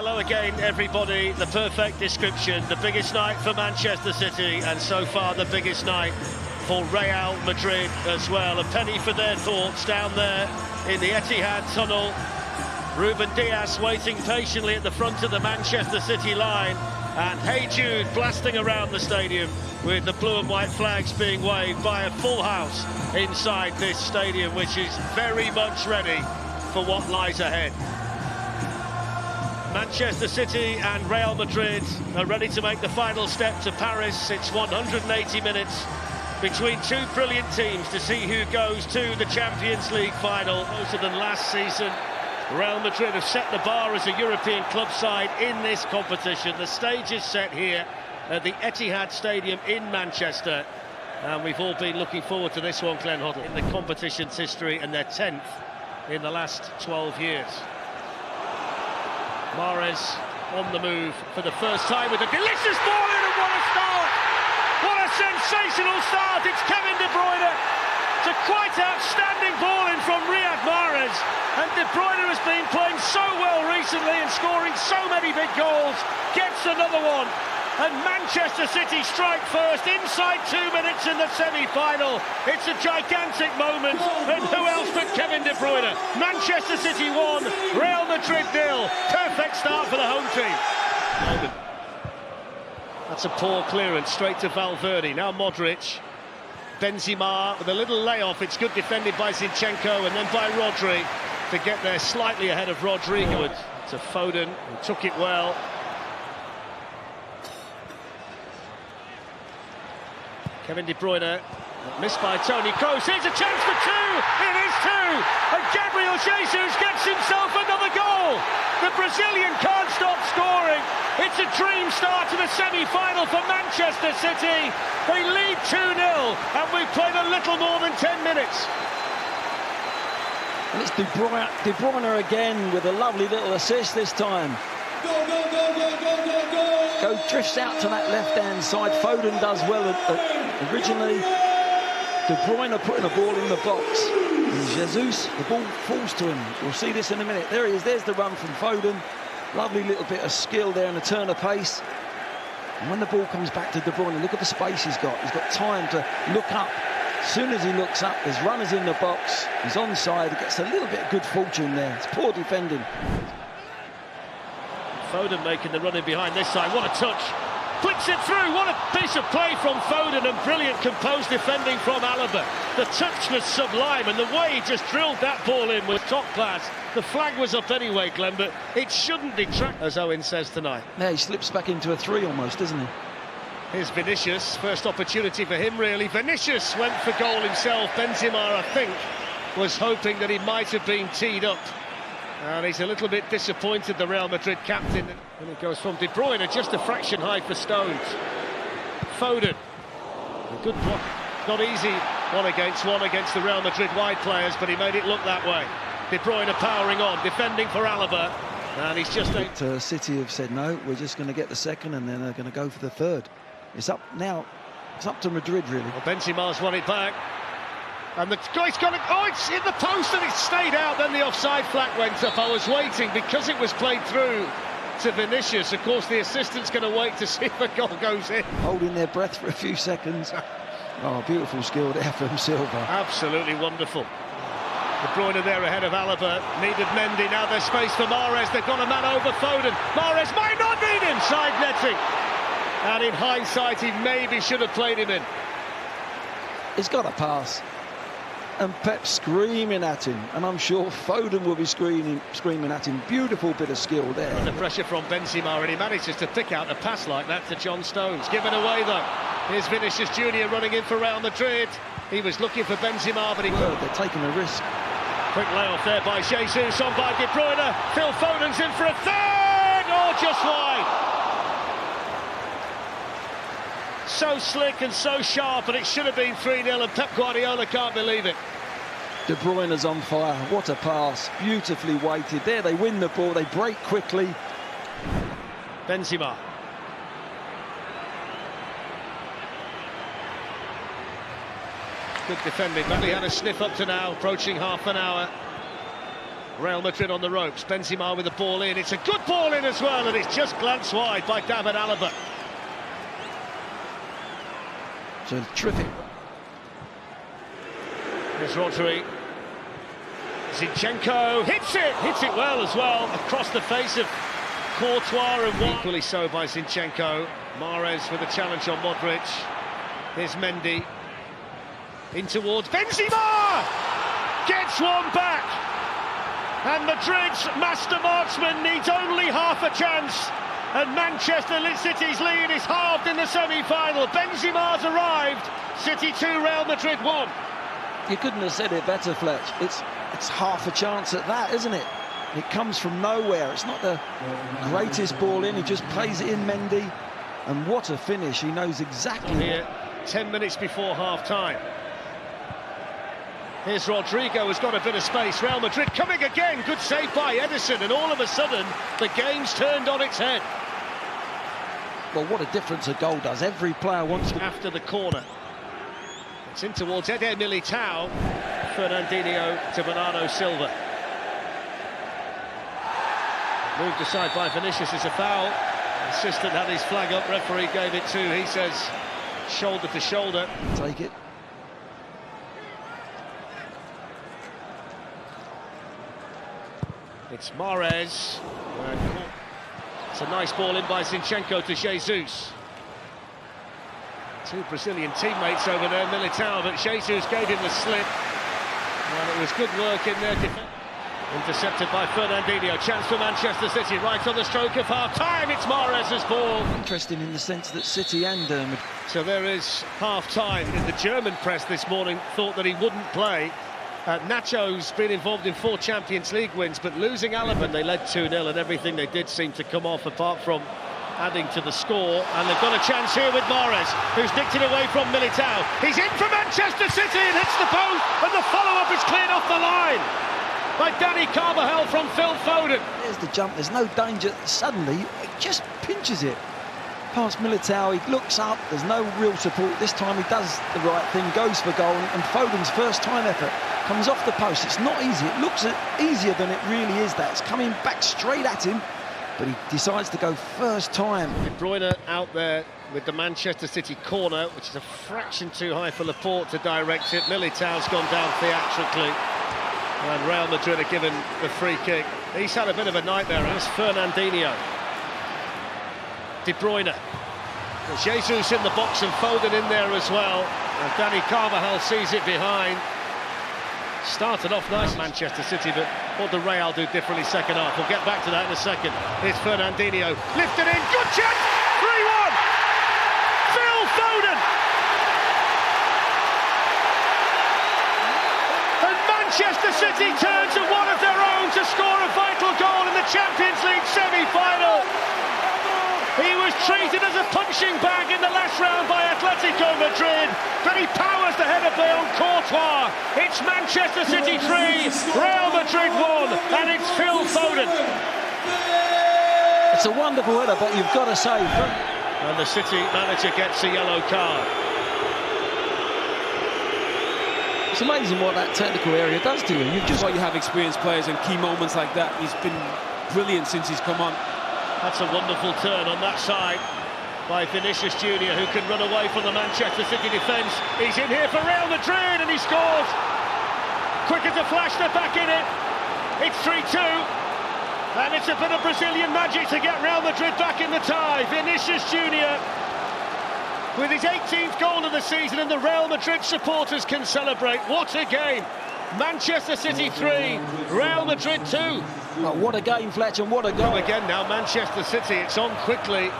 Hello again, everybody. The perfect description. The biggest night for Manchester City, and so far the biggest night for Real Madrid as well. A penny for their thoughts down there in the Etihad tunnel. Ruben Dias waiting patiently at the front of the Manchester City line, and Hey Jude blasting around the stadium with the blue and white flags being waved by a full house inside this stadium, which is very much ready for what lies ahead. Manchester City and Real Madrid are ready to make the final step to Paris. It's 180 minutes between two brilliant teams to see who goes to the Champions League final. Closer than last season, Real Madrid have set the bar as a European club side in this competition. The stage is set here at the Etihad Stadium in Manchester, and we've all been looking forward to this one, Glenn Hoddle, in the competition's history, and their 10th in the last 12 years. Mahrez on the move for the first time with a delicious ball in, and what a start! What a sensational start! It's Kevin De Bruyne. It's a quite outstanding ball in from Riyad Mahrez, and De Bruyne has been playing so well recently and scoring so many big goals. Gets another one, and Manchester City strike first inside 2 minutes in the semi-final. It's a gigantic moment, and who else but Kevin De Bruyne? Manchester City 1, Real Madrid 0. Perfect start for the home team. That's a poor clearance straight to Valverde. Now Modric. Benzema with a little layoff. It's good defended by Zinchenko and then by Rodri to get there slightly ahead of Rodrigo. To Foden, who took it well. Kevin De Bruyne, missed by Toni Kroos. Here's a chance for two. It is two, and Gabriel Jesus gets himself another goal. The Brazilian can't stop scoring. It's a dream start to the semi-final for Manchester City. They lead 2-0, and we've played a little more than 10 minutes. And it's De Bruyne again with a lovely little assist this time. Go drifts out to that left-hand side. Foden does well originally. De Bruyne putting a ball in the box. And Jesus, the ball falls to him. We'll see this in a minute. There he is. There's the run from Foden. Lovely little bit of skill there and a turn of pace. And when the ball comes back to De Bruyne, look at the space he's got. He's got time to look up. As soon as he looks up, there's runners in the box. He's onside. He gets a little bit of good fortune there. It's poor defending. Foden making the run in behind this side. What a touch. Flicks it through. What a piece of play from Foden, and brilliant composed defending from Alaba. The touch was sublime, and the way he just drilled that ball in was top class. The flag was up anyway, Glenn, but it shouldn't detract, as Owen says tonight. Yeah, he slips back into a three almost, doesn't he? Here's Vinicius. First opportunity for him, really. Vinicius went for goal himself. Benzema, I think, was hoping that he might have been teed up. And he's a little bit disappointed, the Real Madrid captain. And it goes from De Bruyne, just a fraction high for Stones. Foden, a good block. Not easy one against the Real Madrid wide players, but he made it look that way. De Bruyne powering on, defending for Alaba. And he's just... City have said, no, we're just going to get the second, and then they're going to go for the third. It's up now. It's up to Madrid, really. Well, Benzema's won it back. And the guy's got it. Oh, it's in the post and it stayed out. Then the offside flag went up. I was waiting because it was played through to Vinicius. Of course, the assistant's going to wait to see if a goal goes in. Holding their breath for a few seconds. Oh, beautiful skill there from Silva. Absolutely wonderful. De Bruyne there ahead of Alaba. Needed Mendy. Now there's space for Mahrez. They've got a man over Foden. Mahrez might not need him. Side netting. And in hindsight, he maybe should have played him in. He's got a pass. And Pep screaming at him, and I'm sure Foden will be screaming at him. Beautiful bit of skill there. Under pressure from Benzema, and he manages to pick out a pass like that to John Stones. Given away though. Here's Vinicius Junior running in for Real Madrid. He was looking for Benzema, but they're taking a risk. Quick layoff there by Jesus, on by De Bruyne. Phil Foden's in for a third. Oh, just wide. So slick and so sharp, and it should have been 3-0, and Pep Guardiola can't believe it. De Bruyne's on fire. What a pass. Beautifully weighted. There they win the ball. They break quickly. Benzema. Good defending. But he had a sniff up to now, approaching half an hour. Real Madrid on the ropes. Benzema with the ball in. It's a good ball in as well, and it's just glanced wide by David Alaba. So terrific. Here's Rodri. Zinchenko hits it well as well, across the face of Courtois, and equally so by Zinchenko. Mahrez with a challenge on Modric. Here's Mendy. In towards Benzema! Gets one back! And Madrid's master marksman needs only half a chance. And Manchester City's lead is halved in the semi-final. Benzema's arrived. City 2, Real Madrid 1. You couldn't have said it better, Fletch. It's half a chance at that, isn't it? It comes from nowhere. It's not the greatest ball in. He just plays it in, Mendy. And what a finish. He knows exactly. Here, 10 minutes before half-time. Here's Rodrigo, has got a bit of space. Real Madrid coming again. Good save by Edison. And all of a sudden, the game's turned on its head. Well, what a difference a goal does. Every player wants to... After the corner. It's in towards Eder Militao. Fernandinho to Bernardo Silva. Moved aside by Vinicius is a foul. Assistant had his flag up, referee gave it too. He says shoulder to shoulder. Take it. It's Mahrez. It's a nice ball in by Zinchenko to Jesus. Two Brazilian teammates over there, Militao, but Jesus gave him the slip. And it was good work in their defence. Intercepted by Fernandinho. Chance for Manchester City right on the stroke of half-time. It's Mahrez's ball. Interesting in the sense that City and Madrid. So there is half-time. In the German press this morning thought that he wouldn't play. Nacho's been involved in 4 Champions League wins, but losing Alaba, they led 2-0, and everything they did seemed to come off apart from adding to the score. And they've got a chance here with Mahrez, who's nicked it away from Militao. He's in for Manchester City and hits the post, and the follow-up is cleared off the line by Dani Carvajal from Phil Foden. There's the jump, there's no danger. Suddenly, it just pinches it past Militao. He looks up, there's no real support. This time he does the right thing, goes for goal, and Foden's first time effort comes off the post. It's not easy, it looks easier than it really is. That it's coming back straight at him, but he decides to go first time. De Bruyne out there with the Manchester City corner, which is a fraction too high for Laporte to direct it. Militao's gone down theatrically, and Real Madrid are given the free kick. He's had a bit of a nightmare. It's Fernandinho. De Bruyne. Jesus in the box and Foden in there as well. And Dani Carvajal sees it behind. Started off nice, Manchester City, but what did Real do differently second half? We'll get back to that in a second. Here's Fernandinho, lifted in, good chance, 3-1! Phil Foden! And Manchester City turn to one of their own to score a vital goal in the Champions League semi-final. He was treated as a punching bag in the last round by Atletico Madrid, but he powers the header play on Courtois. It's Manchester City 3, Real Madrid 1, and it's Phil Foden. It's a wonderful header, but you've got to say... And the City manager gets a yellow card. It's amazing what that technical area does to you. You've just... Why you have experienced players in key moments like that. He's been brilliant since he's come on. That's a wonderful turn on that side by Vinicius Junior, who can run away from the Manchester City defence. He's in here for Real Madrid and he scores. Quick as a flash, they're back in it. It's 3-2. And it's a bit of Brazilian magic to get Real Madrid back in the tie. Vinicius Junior with his 18th goal of the season, and the Real Madrid supporters can celebrate. What a game. Manchester City 3, Real Madrid 2. Oh, what a game, Fletch, and what a goal. Again now, Manchester City, it's on quickly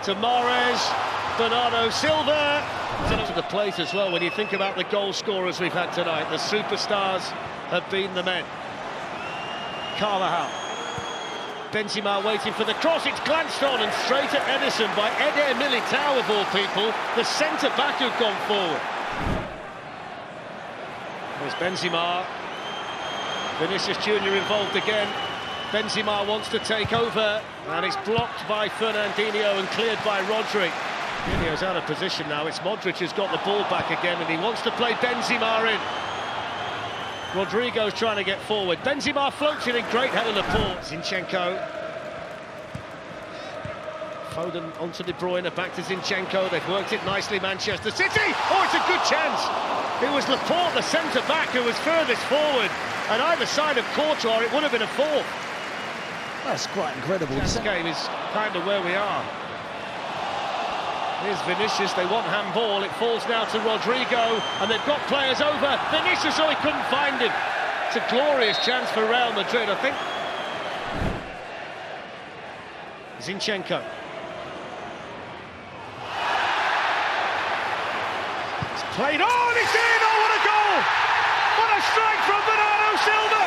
to Mahrez, Bernardo Silva. To the plate as well, when you think about the goal scorers we've had tonight. The superstars have been the men. Carvajal. Benzema waiting for the cross, it's glanced on and straight at Edison by Eder Militao of all people, the centre-back who've gone forward. There's Benzema. Vinicius Junior involved again. Benzema wants to take over, and it's blocked by Fernandinho and cleared by Rodri. Fernandinho's out of position now. It's Modric who's got the ball back again, and he wants to play Benzema in. Rodrigo's trying to get forward. Benzema floats it in, great head of the ball. Zinchenko. Foden onto De Bruyne, back to Zinchenko. They've worked it nicely, Manchester City. Oh, it's a good chance. It was Laporte, the centre-back, who was furthest forward. And either side of Courtois, it would have been a fourth. That's quite incredible. This game is kind of where we are. Here's Vinicius, they want handball. It falls now to Rodrigo, and they've got players over. Vinicius, oh, he couldn't find him. It's a glorious chance for Real Madrid, I think. Zinchenko. It's played on, it's in! Oh, what a goal! What a strike from Bernardo Silva!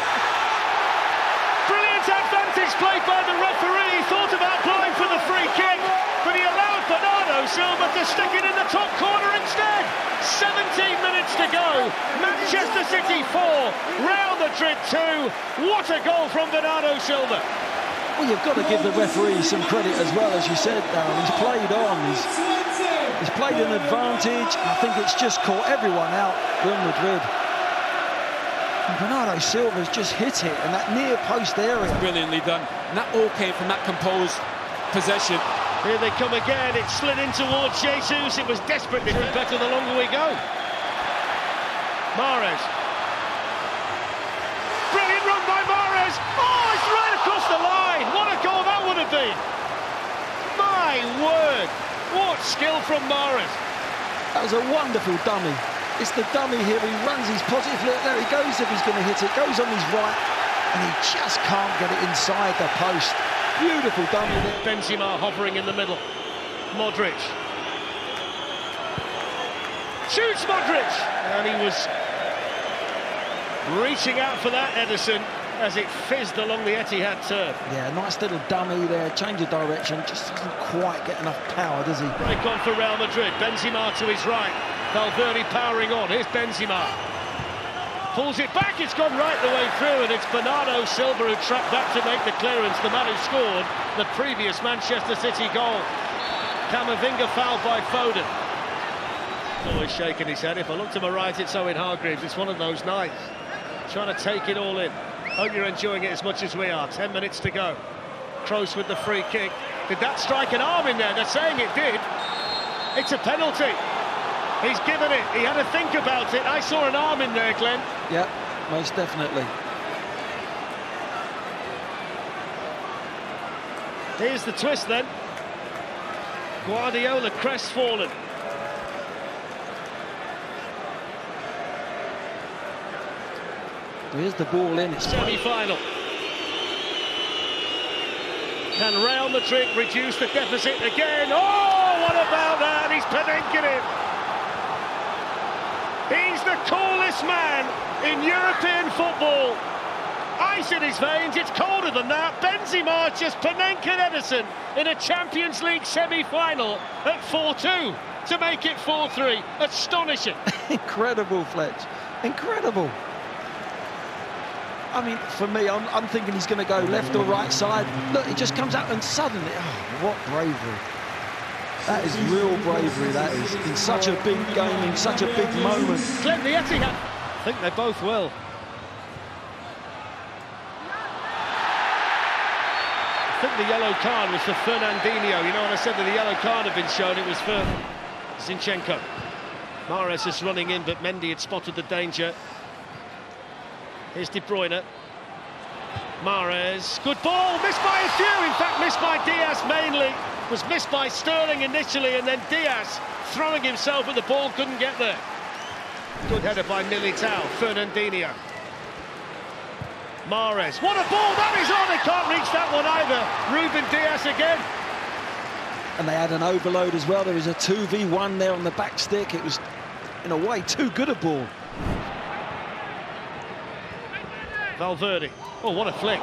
Brilliant advantage played by the referee. He thought about blowing for the free kick, but he allowed Bernardo Silva to stick it in the top corner instead. 17 minutes to go. Manchester City 4, Real Madrid 2. What a goal from Bernardo Silva. Well, you've got to give the referee some credit as well, as you said, Darren. He's played on, he's played an advantage. I think it's just caught everyone out, Real Madrid. And Bernardo Silva's just hit it in that near post area. Brilliantly done. And that all came from that composed possession. Here they come again. It slid in towards Jesus. It was desperately better the longer we go. Mahrez. Brilliant run by Mahrez. Oh, it's right across the line. What a goal that would have been. My word. What skill from Mahrez. That was a wonderful dummy. It's the dummy here. He runs his positive look. There he goes if he's going to hit it. Goes on his right, and he just can't get it inside the post. Beautiful dummy there. Benzema hovering in the middle. Modric. Shoots Modric! And he was reaching out for that, Ederson, as it fizzed along the Etihad turf. Yeah, nice little dummy there. Change of direction. Just doesn't quite get enough power, does he? Break on for Real Madrid. Benzema to his right. Valverde powering on. Here's Benzema. Pulls it back, it's gone right the way through, and it's Bernardo Silva who tracked back to make the clearance, the man who scored the previous Manchester City goal. Camavinga fouled by Foden. Always shaking his head. If I look to my right, it's Owen Hargreaves. It's one of those nights. Trying to take it all in. Hope you're enjoying it as much as we are. 10 minutes to go. Kroos with the free kick. Did that strike an arm in there? They're saying it did. It's a penalty. He's given it. He had to think about it. I saw an arm in there, Glenn. Yeah, most definitely. Here's the twist then. Guardiola crestfallen. Here's the ball in. It's Semi-final. Can Real Madrid reduce the deficit again? Oh, what about that? He's penenking it. He's the coolest man in European football. Ice in his veins, it's colder than that. Benzema just penenken Ederson in a Champions League semi-final at 4-2 to make it 4-3. Astonishing. Incredible, Fletch. Incredible. I mean, for me, I'm thinking he's going to go left or right side. Look, he just comes out and suddenly, oh, what bravery. That is real bravery, that is. In such a big game, in such a big moment. Glenn, the Etihad. I think they both will. I think the yellow card was for Fernandinho. You know, when I said that the yellow card had been shown, it was for Zinchenko. Mahrez is running in, but Mendy had spotted the danger. Here's De Bruyne. Mahrez, good ball, missed by a few, in fact missed by Diaz mainly. Was missed by Sterling initially, and then Diaz throwing himself at the ball, couldn't get there. Good header by Militao. Fernandinho. Mahrez, what a ball, that is on, they can't reach that one either. Ruben Diaz again. And they had an overload as well. There was a 2v1 there on the back stick. It was, in a way, too good a ball. Valverde, oh what a flick,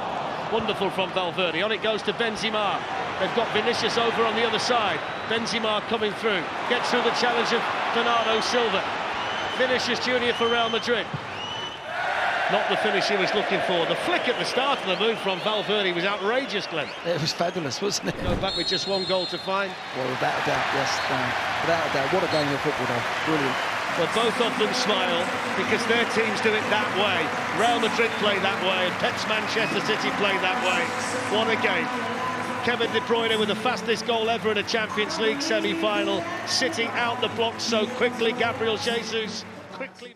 wonderful from Valverde. On it goes to Benzema. They've got Vinicius over on the other side. Benzema coming through, gets through the challenge of Bernardo Silva. Vinicius Junior for Real Madrid. Not the finish he was looking for. The flick at the start of the move from Valverde was outrageous, Glenn. It was fabulous, wasn't it? Go back with just one goal to find. Well, without a doubt, yes. Without a doubt, what a game of football, though. Brilliant. Well, both of them smile because their teams do it that way. Real Madrid play that way, and Pep's Manchester City play that way. What a game. Kevin De Bruyne with the fastest goal ever in a Champions League semi-final, sitting out the blocks so quickly. Gabriel Jesus quickly...